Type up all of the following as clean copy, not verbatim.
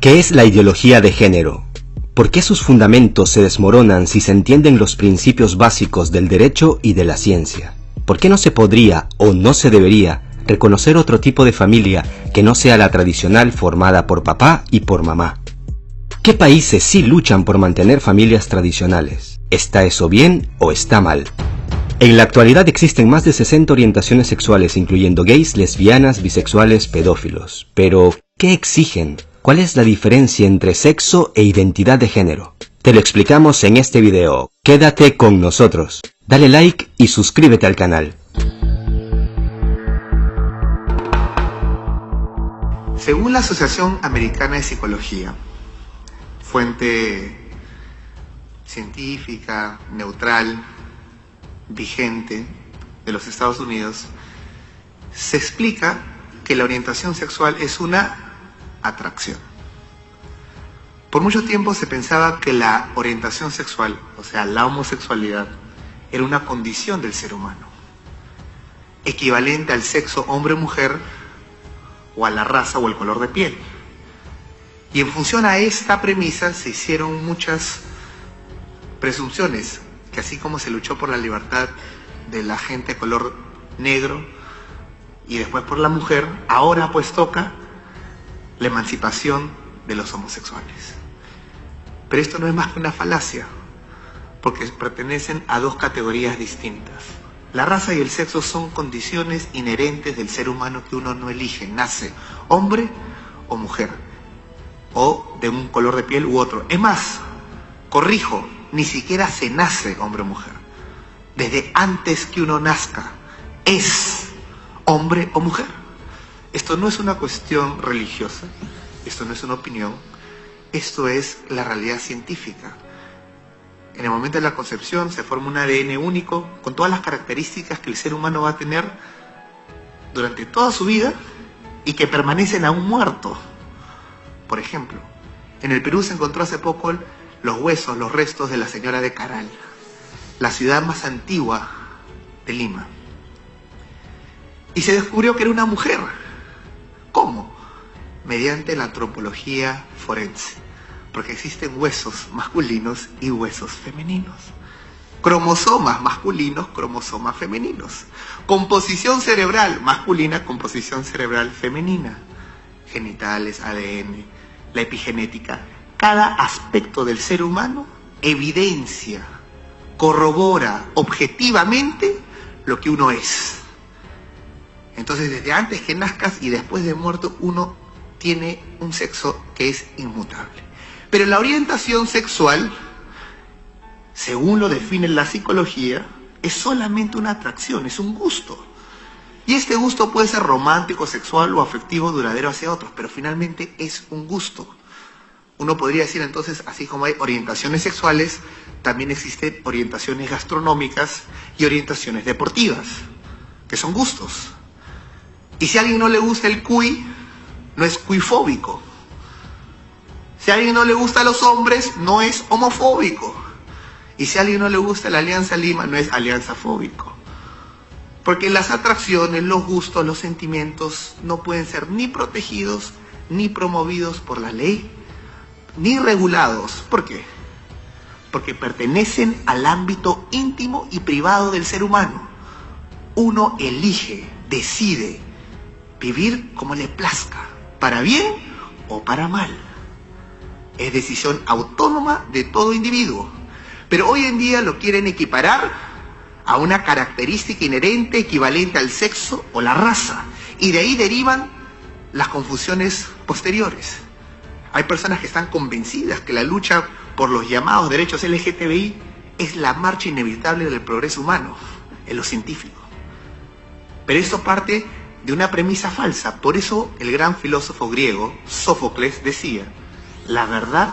¿Qué es la ideología de género? ¿Por qué sus fundamentos se desmoronan si se entienden los principios básicos del derecho y de la ciencia? ¿Por qué no se podría o no se debería reconocer otro tipo de familia que no sea la tradicional formada por papá y por mamá? ¿Qué países sí luchan por mantener familias tradicionales? ¿Está eso bien o está mal? En la actualidad existen más de 60 orientaciones sexuales, incluyendo gays, lesbianas, bisexuales, pedófilos. Pero, ¿qué exigen? ¿Cuál es la diferencia entre sexo e identidad de género? Te lo explicamos en este video. Quédate con nosotros. Dale like y suscríbete al canal. Según la Asociación Americana de Psicología, fuente científica, neutral, vigente de los Estados Unidos, se explica que la orientación sexual es una atracción. Por mucho tiempo se pensaba que la orientación sexual, o sea, la homosexualidad, era una condición del ser humano, equivalente al sexo hombre-mujer o a la raza o el color de piel. Y en función a esta premisa se hicieron muchas presunciones, que así como se luchó por la libertad de la gente de color negro y después por la mujer, ahora pues toca la emancipación de los homosexuales. Pero esto no es más que una falacia, porque pertenecen a dos categorías distintas. La raza y el sexo son condiciones inherentes del ser humano que uno no elige, nace hombre o mujer, o de un color de piel u otro. Es más, corrijo, ni siquiera se nace hombre o mujer. Desde antes que uno nazca, es hombre o mujer. Esto no es una cuestión religiosa, esto no es una opinión, esto es la realidad científica. En el momento de la concepción se forma un ADN único con todas las características que el ser humano va a tener durante toda su vida y que permanecen aún muerto. Por ejemplo, en el Perú se encontró hace poco los huesos, los restos de la señora de Caral, la ciudad más antigua de Lima. Y se descubrió que era una mujer. ¿Cómo? Mediante la antropología forense, porque existen huesos masculinos y huesos femeninos, cromosomas masculinos, cromosomas femeninos, composición cerebral masculina, composición cerebral femenina, genitales, ADN, la epigenética. Cada aspecto del ser humano evidencia, corrobora objetivamente lo que uno es. Entonces, desde antes que nazcas y después de muerto, uno tiene un sexo que es inmutable. Pero la orientación sexual, según lo define la psicología, es solamente una atracción, es un gusto. Y este gusto puede ser romántico, sexual o afectivo duradero hacia otros, pero finalmente es un gusto. Uno podría decir entonces, así como hay orientaciones sexuales, también existen orientaciones gastronómicas y orientaciones deportivas, que son gustos. Y si a alguien no le gusta el cuy, no es cuifóbico. Si a alguien no le gusta a los hombres, no es homofóbico. Y si a alguien no le gusta la Alianza Lima, no es alianzafóbico. Porque las atracciones, los gustos, los sentimientos no pueden ser ni protegidos, ni promovidos por la ley, ni regulados. ¿Por qué? Porque pertenecen al ámbito íntimo y privado del ser humano. Uno elige, decide vivir como le plazca, para bien o para mal. Es decisión autónoma de todo individuo. Pero hoy en día lo quieren equiparar a una característica inherente equivalente al sexo o la raza. Y de ahí derivan las confusiones posteriores. Hay personas que están convencidas que la lucha por los llamados derechos LGTBI es la marcha inevitable del progreso humano, en lo científico. Pero esto parte de una premisa falsa. Por eso el gran filósofo griego, Sófocles, decía: la verdad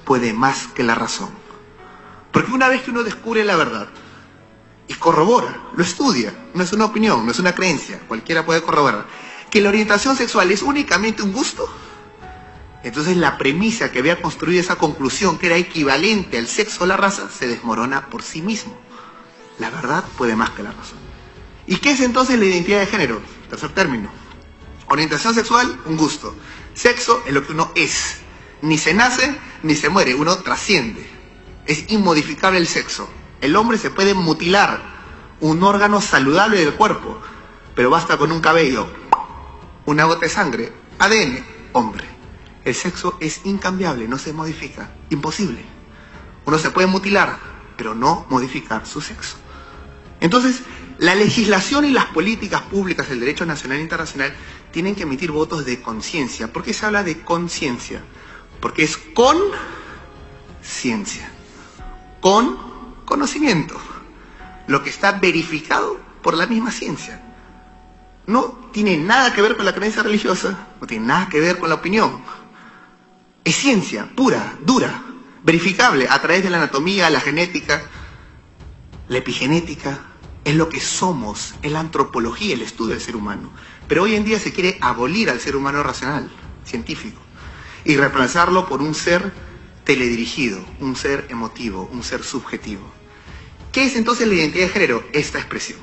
puede más que la razón. Porque una vez que uno descubre la verdad y corrobora, lo estudia, no es una opinión, no es una creencia, cualquiera puede corroborar, que la orientación sexual es únicamente un gusto, entonces la premisa que había construido esa conclusión, que era equivalente al sexo o la raza, se desmorona por sí mismo. La verdad puede más que la razón. ¿Y qué es entonces la identidad de género? Tercer término. Orientación sexual, un gusto. Sexo es lo que uno es. Ni se nace, ni se muere, uno trasciende. Es inmodificable el sexo. El hombre se puede mutilar un órgano saludable del cuerpo, pero basta con un cabello, una gota de sangre, ADN, hombre. El sexo es incambiable, no se modifica, imposible. Uno se puede mutilar, pero no modificar su sexo. Entonces, la legislación y las políticas públicas del derecho nacional e internacional tienen que emitir votos de conciencia. ¿Por qué se habla de conciencia? Porque es con ciencia, con conocimiento, lo que está verificado por la misma ciencia. No tiene nada que ver con la creencia religiosa, no tiene nada que ver con la opinión. Es ciencia pura, dura, verificable a través de la anatomía, la genética, la epigenética. Es lo que somos, es la antropología, el estudio del ser humano. Pero hoy en día se quiere abolir al ser humano racional, científico, y reemplazarlo por un ser teledirigido, un ser emotivo, un ser subjetivo. ¿Qué es entonces la identidad de género? Esta expresión.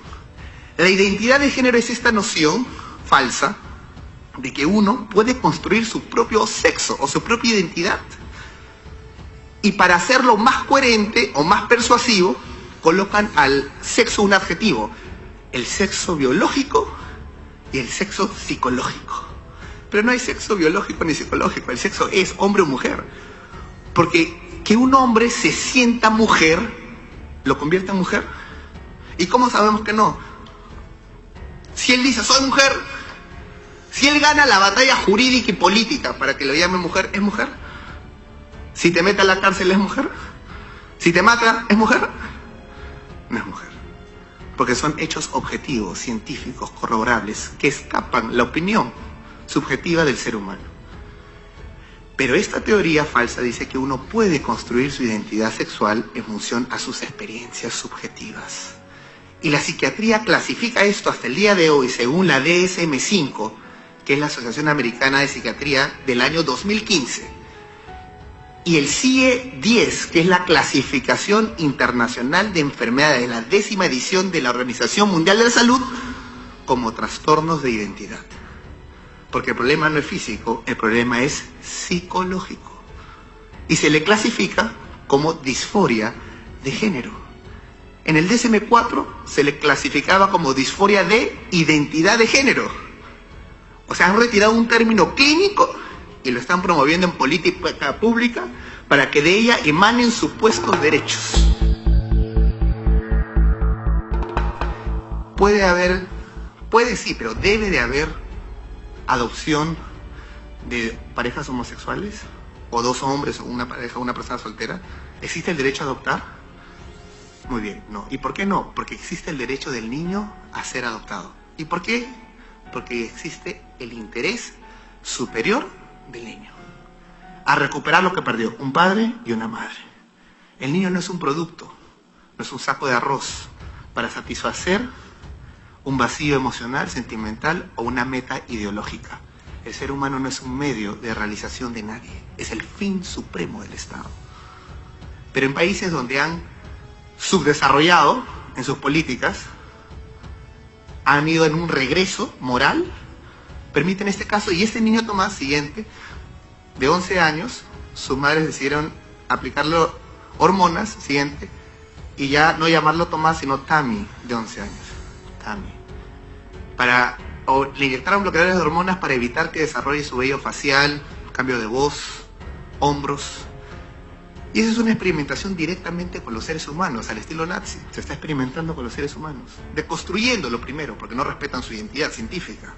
La identidad de género es esta noción falsa de que uno puede construir su propio sexo o su propia identidad. Y para hacerlo más coherente o más persuasivo, colocan al sexo un adjetivo: el sexo biológico y el sexo psicológico. Pero no hay sexo biológico ni psicológico, el sexo es hombre o mujer. Porque que un hombre se sienta mujer, ¿lo convierte en mujer? ¿Y cómo sabemos que no? Si él dice soy mujer, si él gana la batalla jurídica y política para que lo llame mujer, ¿es mujer? Si te mete a la cárcel, ¿es mujer? Si te mata, ¿es mujer? No es mujer. Porque son hechos objetivos, científicos, corroborables, que escapan la opinión subjetiva del ser humano. Pero esta teoría falsa dice que uno puede construir su identidad sexual en función a sus experiencias subjetivas. Y la psiquiatría clasifica esto hasta el día de hoy según la DSM-5, que es la Asociación Americana de Psiquiatría del año 2015. Y el CIE-10, que es la Clasificación Internacional de Enfermedades de la 10ª edición de la Organización Mundial de la Salud, como trastornos de identidad. Porque el problema no es físico, el problema es psicológico. Y se le clasifica como disforia de género. En el DSM-4 se le clasificaba como disforia de identidad de género. O sea, han retirado un término clínico y lo están promoviendo en política pública para que de ella emanen supuestos derechos. Puede sí, pero debe de haber adopción de parejas homosexuales, o dos hombres, o una pareja, o una persona soltera. ¿Existe el derecho a adoptar? Muy bien, no. ¿Y por qué no? Porque existe el derecho del niño a ser adoptado. ¿Y por qué? Porque existe el interés superior del niño a recuperar lo que perdió un padre y una madre. El niño no es un producto, no es un saco de arroz para satisfacer un vacío emocional, sentimental o una meta ideológica. El ser humano no es un medio de realización de nadie, es el fin supremo del Estado. Pero en países donde han subdesarrollado en sus políticas, han ido en un regreso moral, permiten este caso, y este niño Tomás, siguiente, de 11 años, sus madres decidieron aplicarle hormonas, siguiente, y ya no llamarlo Tomás, sino Tami, de 11 años. Tami. Le inyectaron bloqueadores de hormonas para evitar que desarrolle su vello facial, cambio de voz, hombros. Y esa es una experimentación directamente con los seres humanos, al estilo nazi. Se está experimentando con los seres humanos, deconstruyéndolo primero, porque no respetan su identidad científica.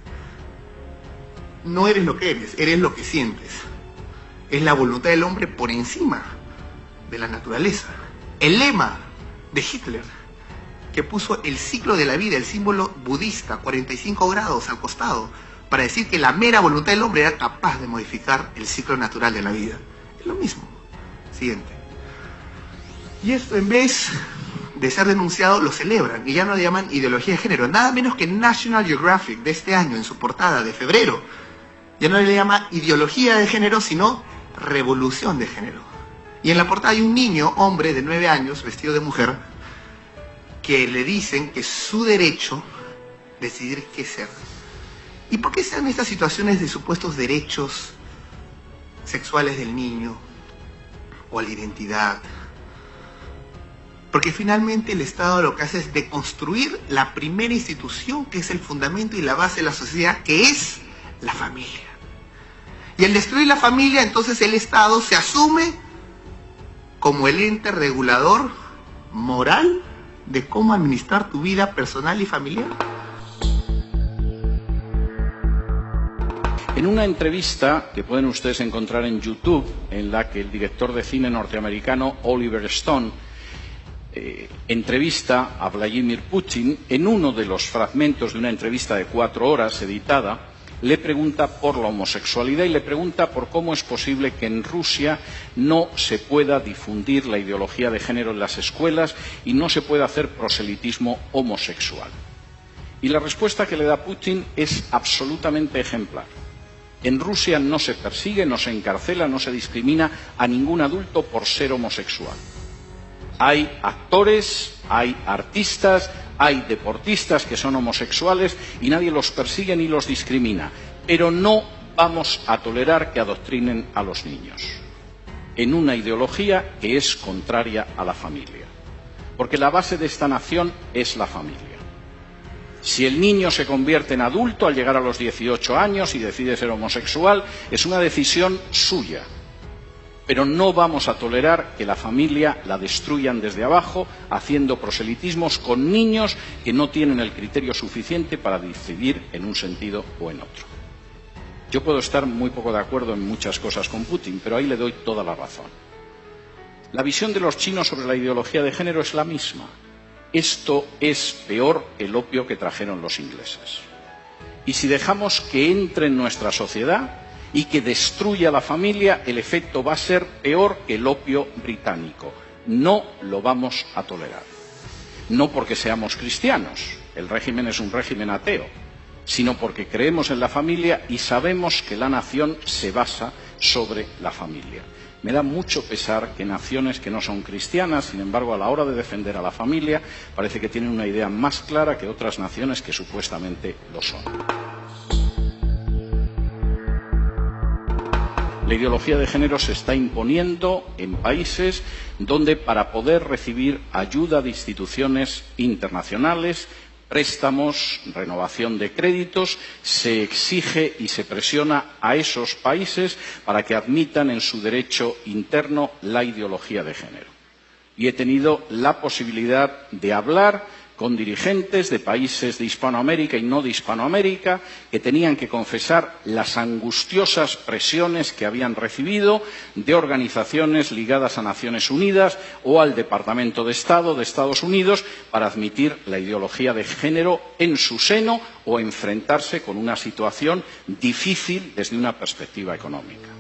No eres lo que eres lo que sientes. Es la voluntad del hombre por encima de la naturaleza. El lema de Hitler, que puso el ciclo de la vida, el símbolo budista, 45 grados al costado, para decir que la mera voluntad del hombre era capaz de modificar el ciclo natural de la vida. Es lo mismo. Siguiente. Y esto, en vez de ser denunciado, lo celebran y ya no le llaman ideología de género. Nada menos que National Geographic de este año, en su portada de febrero, ya no le llama ideología de género, sino revolución de género. Y en la portada hay un niño, hombre de 9 años, vestido de mujer, que le dicen que es su derecho decidir qué ser. ¿Y por qué se dan estas situaciones de supuestos derechos sexuales del niño o a la identidad. Porque finalmente el Estado lo que hace es deconstruir la primera institución que es el fundamento y la base de la sociedad, que es la familia. Y al destruir la familia, entonces el Estado se asume como el ente regulador moral de cómo administrar tu vida personal y familiar. En una entrevista que pueden ustedes encontrar en YouTube, en la que el director de cine norteamericano Oliver Stone entrevista a Vladimir Putin, en uno de los fragmentos de una entrevista de 4 horas editada, le pregunta por la homosexualidad y le pregunta por cómo es posible que en Rusia no se pueda difundir la ideología de género en las escuelas y no se pueda hacer proselitismo homosexual. Y la respuesta que le da Putin es absolutamente ejemplar. En Rusia no se persigue, no se encarcela, no se discrimina a ningún adulto por ser homosexual. Hay actores, hay artistas, hay deportistas que son homosexuales y nadie los persigue ni los discrimina. Pero no vamos a tolerar que adoctrinen a los niños en una ideología que es contraria a la familia. Porque la base de esta nación es la familia. Si el niño se convierte en adulto al llegar a los 18 años y decide ser homosexual, es una decisión suya. Pero no vamos a tolerar que la familia la destruyan desde abajo, haciendo proselitismos con niños que no tienen el criterio suficiente para decidir en un sentido o en otro. Yo puedo estar muy poco de acuerdo en muchas cosas con Putin, pero ahí le doy toda la razón. La visión de los chinos sobre la ideología de género es la misma. Esto es peor que el opio que trajeron los ingleses. Y si dejamos que entre en nuestra sociedad y que destruya la familia, el efecto va a ser peor que el opio británico. No lo vamos a tolerar. No porque seamos cristianos, el régimen es un régimen ateo, sino porque creemos en la familia y sabemos que la nación se basa sobre la familia. Me da mucho pesar que naciones que no son cristianas, sin embargo, a la hora de defender a la familia, parece que tienen una idea más clara que otras naciones que supuestamente lo son. La ideología de género se está imponiendo en países donde, para poder recibir ayuda de instituciones internacionales, préstamos, renovación de créditos, se exige y se presiona a esos países para que admitan en su derecho interno la ideología de género. Y he tenido la posibilidad de hablar con dirigentes de países de Hispanoamérica y no de Hispanoamérica que tenían que confesar las angustiosas presiones que habían recibido de organizaciones ligadas a Naciones Unidas o al Departamento de Estado de Estados Unidos para admitir la ideología de género en su seno o enfrentarse con una situación difícil desde una perspectiva económica.